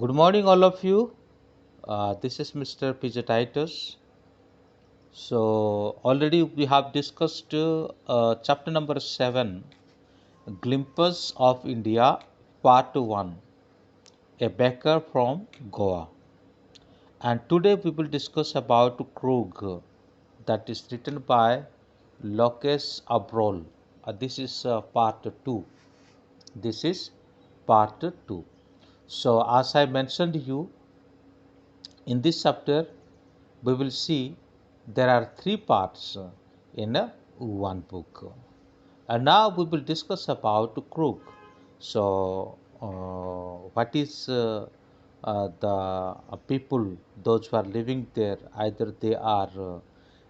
Good morning, all of you. This is Mr. PJ Titus. So, already we have discussed chapter number 7, Glimpses of India, part 1, A Baker from Goa. And today we will discuss about Krug, that is written by Lokesh Abrol. This is part 2. This is part 2. So, as I mentioned you, in this chapter, we will see there are three parts in one book. And now we will discuss about Krug. So, what is the people, those who are living there, either they are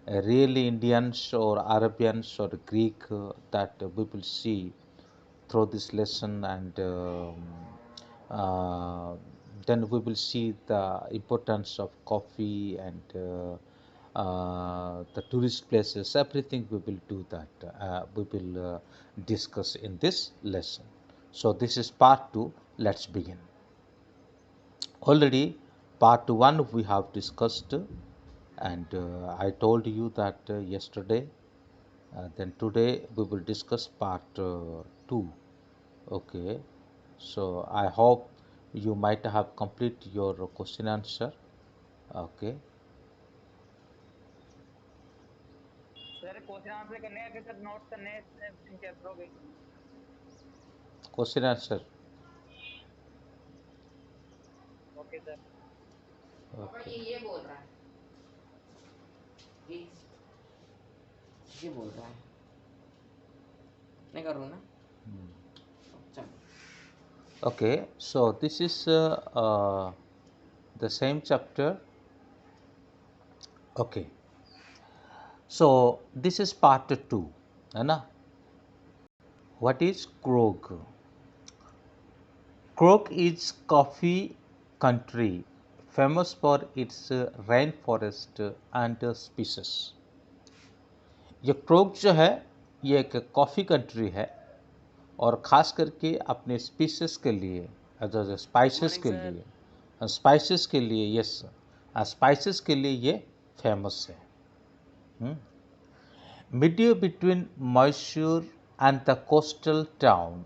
really Indians or Arabians or Greek, that we will see through this lesson, and uh, then we will see the importance of coffee and the tourist places. Everything we will do that. We will discuss in this lesson. So this is part 2. Let's begin. Already part 1 we have discussed, and I told you that yesterday. Then today we will discuss part 2. Okay, so I hope you might have complete your question answer. Okay, sir question answer करने हैं कि sir notes करने हैं इन चैप्टरों के। question answer. Okay sir. पापा Okay. ये बोल रहा है ये ये बोल रहा है नहीं करूँ ना चल Okay, so this is the same chapter. Okay, so this is part 2, है ना? What is Krog? Krog is coffee country famous for its rainforest and species. ये क्रोक जो है ये एक कॉफ़ी कंट्री है और ख़ास करके अपने स्पीसीज के लिए, स्पाइसेस के लिए, स्पाइसेस के लिए, यस, स्पाइसेस के लिए ये फेमस है. Midway between Mysore and the coastal town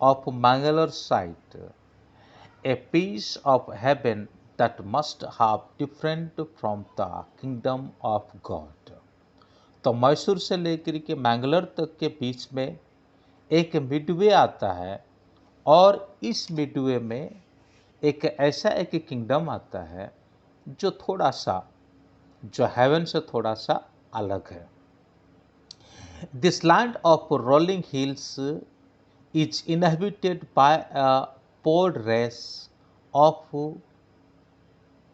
of Mangalore site, a piece of heaven that must have different from the kingdom of God. तो मैसूर से लेकर के मैंगलोर तक के बीच में एक मिडवे आता है और इस मिडवे में एक ऐसा एक किंगडम आता है जो थोड़ा सा, जो हेवन से थोड़ा सा अलग है. This land of rolling hills is inhabited by a poor race of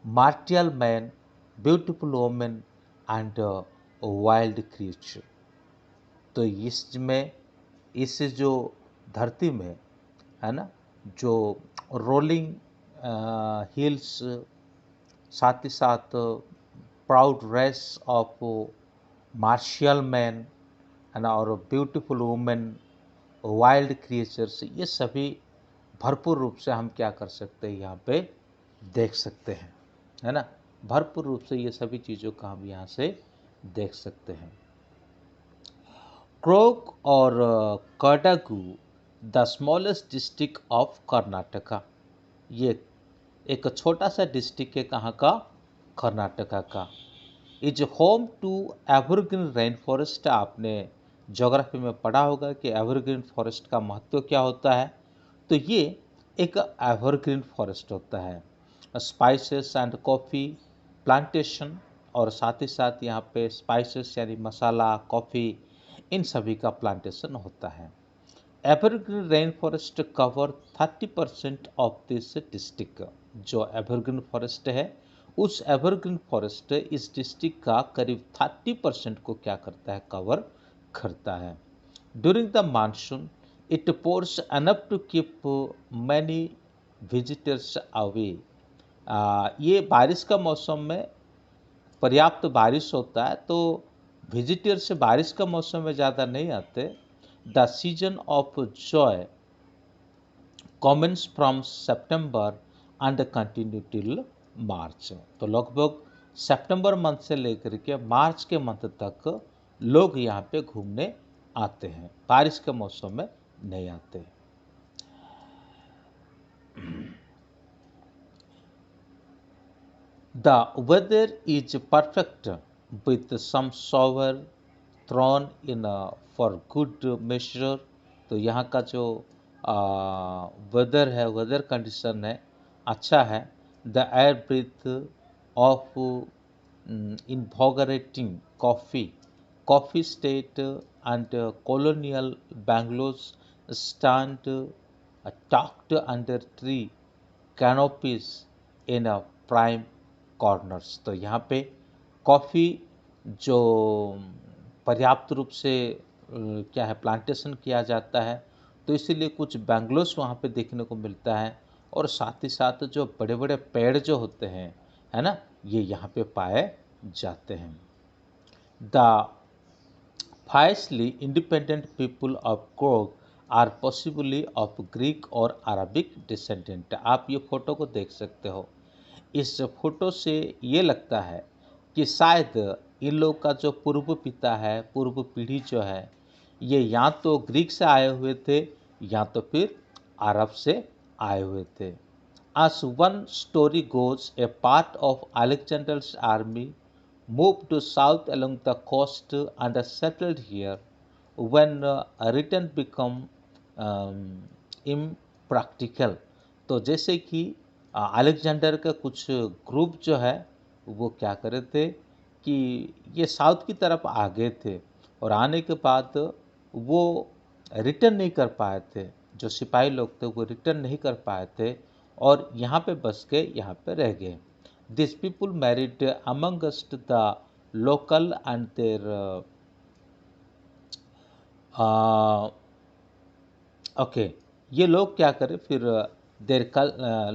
martial men, beautiful women and wild creature. तो इसमें, इस जो धरती में है ना, जो रोलिंग हिल्स, साथ ही साथ proud race of martial man है ना, और ब्यूटीफुल वुमेन, वाइल्ड क्रिएचर्स, ये सभी भरपूर रूप से हम क्या कर सकते हैं, यहाँ पे देख सकते हैं, है ना. भरपूर रूप से ये सभी चीज़ों का हम यहाँ से देख सकते हैं. क्रोक और Kodagu, the smallest district of Karnataka, ये एक छोटा सा डिस्ट्रिक्ट है कहाँ का, कर्नाटका का. Is home to evergreen rain forest. आपने ज्योग्राफी में पढ़ा होगा कि एवरग्रीन फॉरेस्ट का महत्व क्या होता है. तो ये एक एवरग्रीन फॉरेस्ट होता है. स्पाइसेस एंड कॉफ़ी प्लांटेशन, और साथ ही साथ यहाँ पे स्पाइसेस यानी मसाला, कॉफ़ी, इन सभी का प्लांटेशन होता है. Evergreen rain forest cover 30% of this district. जो एवरग्रीन फॉरेस्ट है, उस एवरग्रीन फॉरेस्ट इस डिस्ट्रिक्ट का करीब 30% को क्या करता है, कवर करता है. During the monsoon it pours enough to keep many visitors away. ये बारिश का मौसम में पर्याप्त बारिश होता है, तो विजिटर्स बारिश का मौसम में ज़्यादा नहीं आते. The season of Joy commence from September and continue till March. तो लगभग सितंबर मंथ से लेकर के मार्च के मंथ तक लोग यहाँ पे घूमने आते हैं, बारिश के मौसम में नहीं आते। The weather is perfect with some shower thrown in for good measure। तो यहाँ का जो वेदर है, वेदर कंडीशन है, अच्छा है। The air breath of invigorating coffee state and colonial bungalows stand tucked under tree canopies in a prime corners। तो यहाँ पे कॉफ़ी जो पर्याप्त रूप से क्या है प्लांटेशन किया जाता है, तो इसीलिए कुछ बैंगलोस वहाँ पे देखने को मिलता है। और साथ ही साथ जो बड़े बड़े पेड़ जो होते हैं, है ना, ये यहाँ पे पाए जाते हैं। The physically independent people of कोग आर पॉसिबली ऑफ ग्रीक और अरबिक डिसेंडेंट। आप ये फोटो को देख सकते हो। इस फोटो से ये लगता है कि शायद इन लोग का जो पूर्व पिता है, पूर्व पीढ़ी जो है, ये या तो ग्रीक से आए हुए थे या तो फिर अरब से आए हुए थे। As one story goes, a part of Alexander's army moved south along the coast and settled here when return become impractical। तो जैसे कि अलेक्जेंडर का कुछ ग्रुप जो है वो क्या करे थे कि ये साउथ की तरफ आ गए थे, और आने के बाद वो रिटर्न नहीं कर पाए थे, जो सिपाही लोग थे वो रिटर्न नहीं कर पाए थे और यहाँ पे बस के यहाँ पे रह गए। This people married amongst the local and there okay, ये लोग क्या करें फिर देर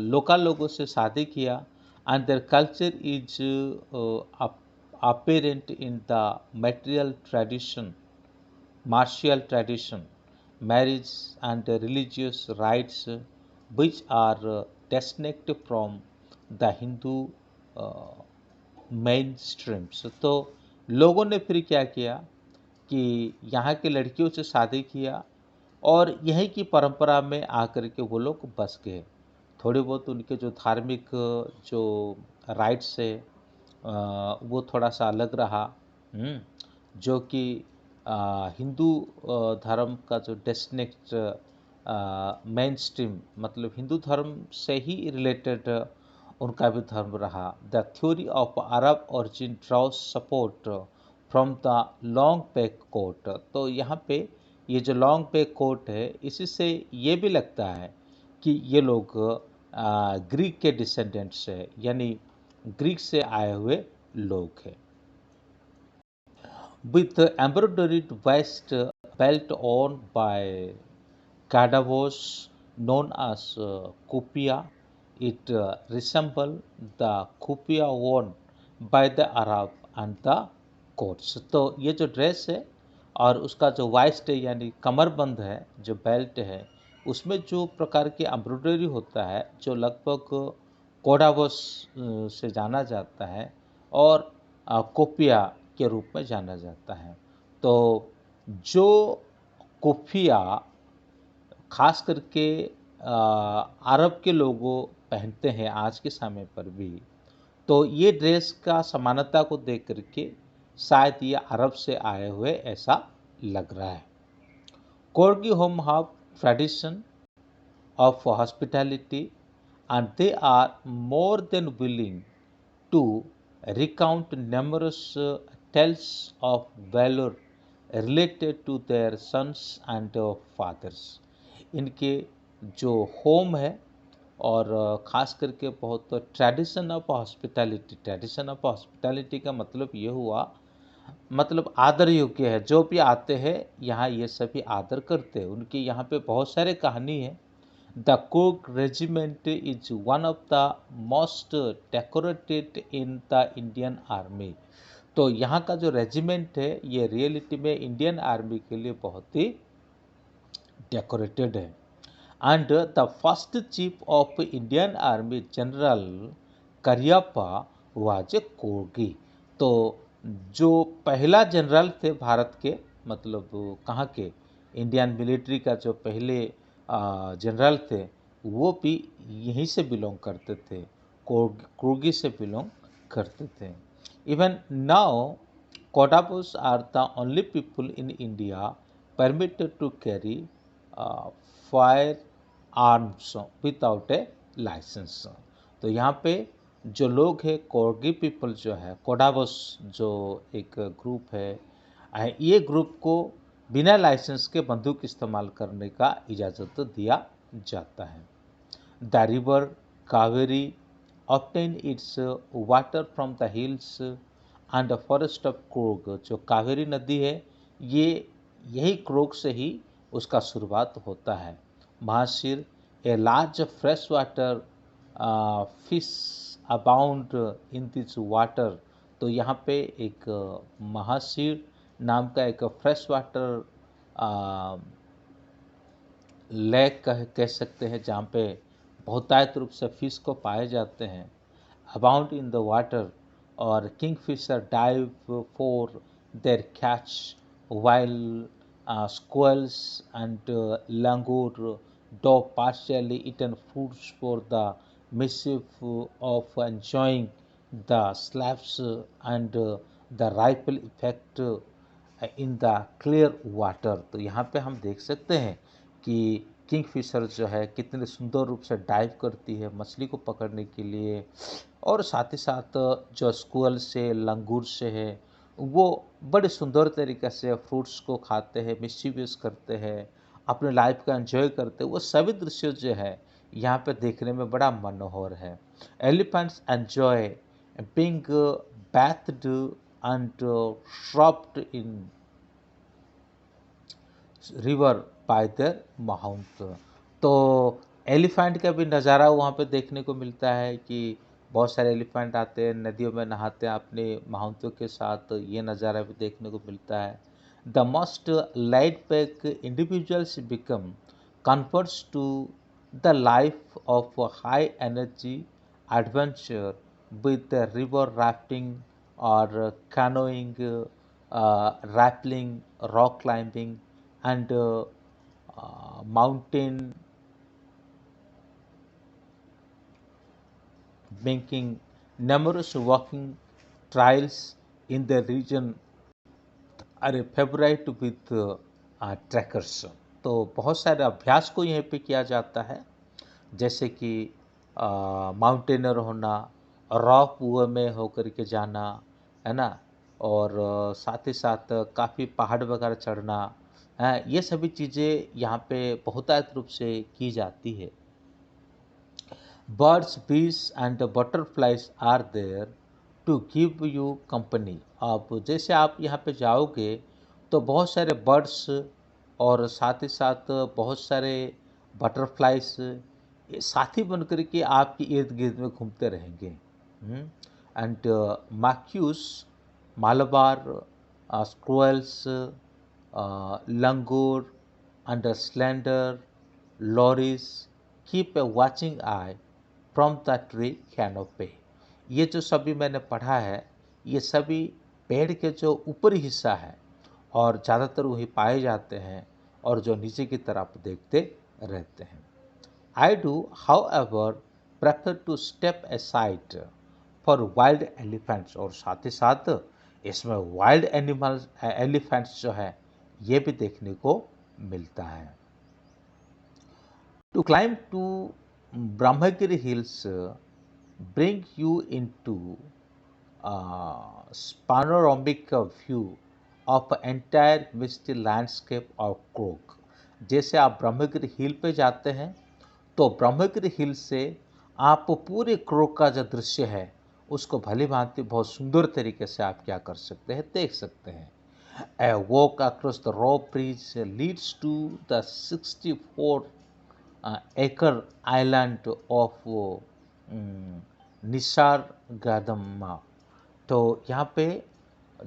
लोकल लोगों से शादी किया। And their culture is apparent in the material tradition, martial tradition, marriage and religious rites which are distinct from the Hindu mainstreams। तो लोगों ने फिर क्या किया कि यहाँ के लड़कियों से शादी किया और यहीं की परंपरा में आकर के वो लोग बस गए। थोड़ी बहुत उनके जो धार्मिक जो राइट्स है वो थोड़ा सा अलग रहा, जो कि हिंदू धर्म का जो डेस्टिनेट मेन स्ट्रीम, मतलब हिंदू धर्म से ही रिलेटेड उनका भी धर्म रहा। The theory of Arab origin draws support from the long back coat. तो यहाँ पे ये जो लॉन्ग बैक कोट है, इसी से ये भी लगता है कि ये लोग ग्रीक के डिसेंडेंट्स है, यानी ग्रीक से आए हुए लोग हैं। With embroidered waist belt worn by cadavers known as kupia, it resembles the kupia worn by the Arab and the Kurds। तो ये जो ड्रेस है और उसका जो वाइस्ट है यानी कमरबंद है, जो बेल्ट है, उसमें जो प्रकार की एम्ब्रॉयडरी होता है, जो लगभग कोडावस से जाना जाता है और कोपिया के रूप में जाना जाता है। तो जो कोफिया खास करके अरब के लोगों पहनते हैं आज के समय पर भी, तो ये ड्रेस का समानता को देख करके शायद ये अरब से आए हुए ऐसा लग रहा है। Coorgi home have tradition of hospitality and they are more than willing to recount numerous tales of valor related to their sons and fathers। इनके जो होम है और ख़ास करके बहुत tradition of hospitality, tradition of hospitality का मतलब ये हुआ, मतलब आदर योग्य है, जो भी आते हैं यहाँ ये सभी आदर करते हैं। उनके यहाँ पे बहुत सारे कहानी है। The Cook Regiment is one of the most decorated in the Indian Army। तो यहाँ का जो रेजिमेंट है ये रियलिटी में इंडियन आर्मी के लिए बहुत ही डेकोरेटेड है। and the first chief of Indian Army General Cariappa was a corgi. तो जो पहला जनरल थे भारत के, मतलब कहाँ के, इंडियन मिलिट्री का जो पहले जनरल थे, वो भी यहीं से बिलोंग करते थे, कोर्गी से बिलोंग करते थे। Even now Kodabos are the only people in India permitted to carry firearms without a license। तो यहाँ पे जो लोग हैं, कोर्गी पीपल जो है, कोडाबोस जो एक ग्रुप है, ये ग्रुप को बिना लाइसेंस के बंदूक इस्तेमाल करने का इजाज़त दिया जाता है। The river Kaveri obtain its water from the hills and the forest of Kurg। जो कावेरी नदी है, ये यही क्रोग से ही उसका शुरुआत होता है। Mahseer a large fresh water fish abound in this water. तो यहाँ पे एक महाशिर नाम का एक फ्रेश वाटर लेक कह सकते हैं, जहाँ पे बहुतायत रूप से फिश को पाए जाते हैं, अबाउंड इन द वाटर। और kingfisher dive for their catch while squirrels and langur do partially eaten foods for the mischief of enjoying the slaps and the ripple effect in the clear water. तो यहाँ पे हम देख सकते हैं कि Kingfisher जो है कितने सुंदर रूप से डाइव करती है मछली को पकड़ने के लिए, और साथ ही साथ जो स्क्वेल से, लंगूर से है, वो बड़े सुंदर तरीके से फ्रूट्स को खाते हैं, मिस्चीवियस करते हैं, अपने लाइफ का एंजॉय करते हैं। वो सभी दृश्य जो है यहाँ पे देखने में बड़ा मनोहर है। Elephants enjoy being bathed and shropped in river bye there mount. तो एलिफेंट का भी नज़ारा वहाँ पे देखने को मिलता है कि बहुत सारे एलिफेंट आते हैं, नदियों में नहाते हैं अपने माउंटों के साथ, ये नज़ारा भी देखने को मिलता है। The most laid back individuals become converts to the life of high energy adventure with river rafting और canoeing, rappelling, rock climbing and mountain making numerous walking trails in the region are a favorite with trekkers। तो बहुत सारे अभ्यास को यहाँ पे किया जाता है, जैसे कि माउंटेनर होना, रॉक वे में होकर के जाना, है ना, और साथ ही साथ काफ़ी पहाड़ वगैरह चढ़ना, ये सभी चीज़ें यहाँ पे बहुतायत रूप से की जाती है। Birds, bees and butterflies are there to give you company. अब जैसे आप यहाँ पे जाओगे तो बहुत सारे बर्ड्स और साथ ही साथ बहुत सारे बटरफ्लाइज ये साथी बनकर के आपके इर्द गिर्द में घूमते रहेंगे। And macaques, Malabar, squirrels, langur and slender lories keep a watching eye from the tree canopy। ये जो सभी मैंने पढ़ा है, ये सभी पेड़ के जो ऊपरी हिस्सा है और ज़्यादातर वही पाए जाते हैं और जो नीचे की तरफ देखते रहते हैं। I do however prefer to step aside for wild elephants. और साथ ही साथ इसमें वाइल्ड एनिमल्स एलिफेंट्स जो है ये भी देखने को मिलता है। To climb to Brahmagiri hills bring you into panoramic view of entire misty landscape of Coorg. जैसे आप ब्रह्मगिरी हिल पे जाते हैं तो ब्रह्मगिरी हिल से आप पूरे क्रोग का जो दृश्य है उसको भली भांति बहुत सुंदर तरीके से आप क्या कर सकते हैं, देख सकते हैं। A walk across the rope bridge leads to the 64-acre island of निसर्गदम्मा। तो यहाँ पे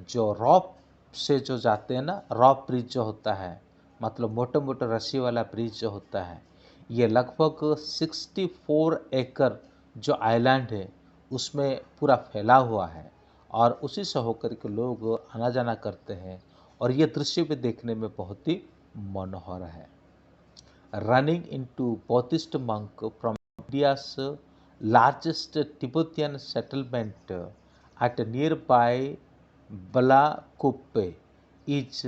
जो रॉप से जो जाते हैं ना, रॉप ब्रिज जो होता है, मतलब मोटे मोटे रस्सी वाला ब्रिज जो होता है, ये लगभग 64 एकड़ जो आइलैंड है उसमें पूरा फैला हुआ है और उसी से होकर के लोग आना जाना करते हैं और ये दृश्य भी देखने में बहुत ही मनोहर है। Running into Buddhist monk from India's largest Tibetan settlement at nearby Balakuppe is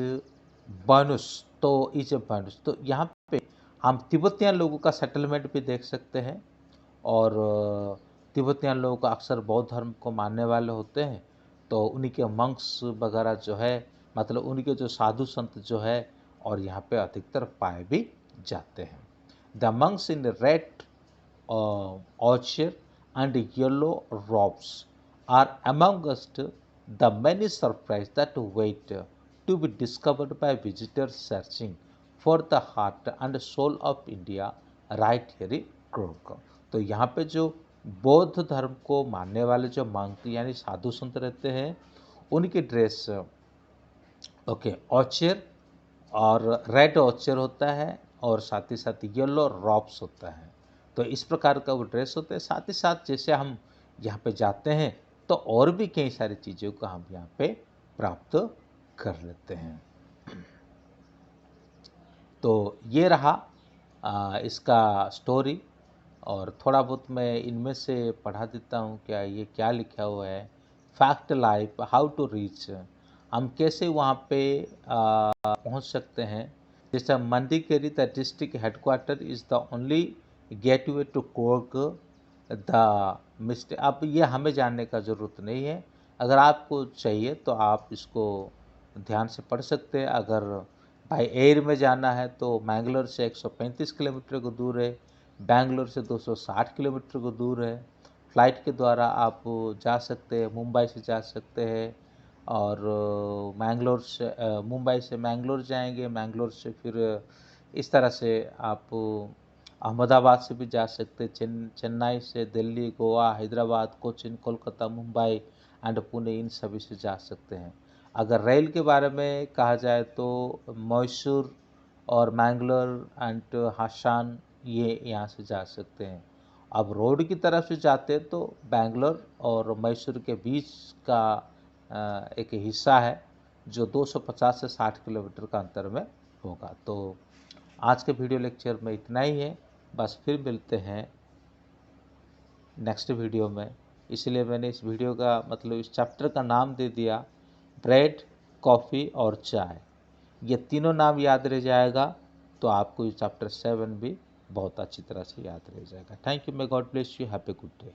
Banus। तो यहाँ पे हम तिब्बतियन लोगों का सेटलमेंट भी देख सकते हैं और तिब्बतियन लोग अक्सर बौद्ध धर्म को मानने वाले होते हैं, तो उन्हीं के मंक्स वगैरह जो है, मतलब उनके जो साधु संत जो है और यहाँ पे अधिकतर पाए भी जाते हैं। The monks in red orchard and yellow robes are amongst the many surprises that wait to be discovered by visitors searching for the heart and soul of India right here in Kurg। तो यहाँ पे जो बौद्ध धर्म को मानने वाले जो मंक यानी साधु संत रहते हैं उनकी ड्रेस ऑचर और रेड ऑचर होता है और साथ ही साथ येलो रॉब्स होता है। तो इस प्रकार का वो ड्रेस होता है। साथ ही साथ जैसे हम यहाँ पे जाते हैं तो और भी कई सारी चीज़ों को हम यहाँ पे प्राप्त कर लेते हैं। तो ये रहा इसका स्टोरी और थोड़ा बहुत मैं इनमें से पढ़ा देता हूँ क्या ये क्या लिखा हुआ है। Fact life how to reach, हम कैसे वहाँ पे पहुँच सकते हैं। जैसे Madikeri the district headquarter is the only gateway to Coorg the misty. अब ये हमें जानने का ज़रूरत नहीं है, अगर आपको चाहिए तो आप इसको ध्यान से पढ़ सकते हैं। अगर बाई एयर में जाना है तो मैंगलोर से 135 किलोमीटर को दूर है, बेंगलोर से 260 किलोमीटर को दूर है। फ़्लाइट के द्वारा आप जा सकते हैं, मुंबई से जा सकते हैं और मैंगलोर से मुंबई से मैंगलोर जाएंगे, मैंगलोर से फिर इस तरह से आप अहमदाबाद से भी जा सकते हैं, चेन्नई से दिल्ली, गोवा, हैदराबाद, कोचिन, कोलकाता, मुंबई एंड पुणे, इन सभी से जा सकते हैं। अगर रेल के बारे में कहा जाए तो मैसूर और मैंगलोर एंड हासन ये यहाँ से जा सकते हैं। अब रोड की तरफ से जाते हैं तो बेंगलोर और मैसूर के बीच का एक हिस्सा है जो 250 से 60 किलोमीटर का अंतर में होगा। तो आज के वीडियो लेक्चर में इतना ही है, बस फिर मिलते हैं नेक्स्ट वीडियो में। इसलिए मैंने इस वीडियो का मतलब इस चैप्टर का नाम दे दिया ब्रेड, कॉफ़ी और चाय। ये तीनों नाम याद रह जाएगा तो आपको ये चैप्टर 7 भी बहुत अच्छी तरह से याद रह जाएगा। Thank you, may God bless you, have a good day.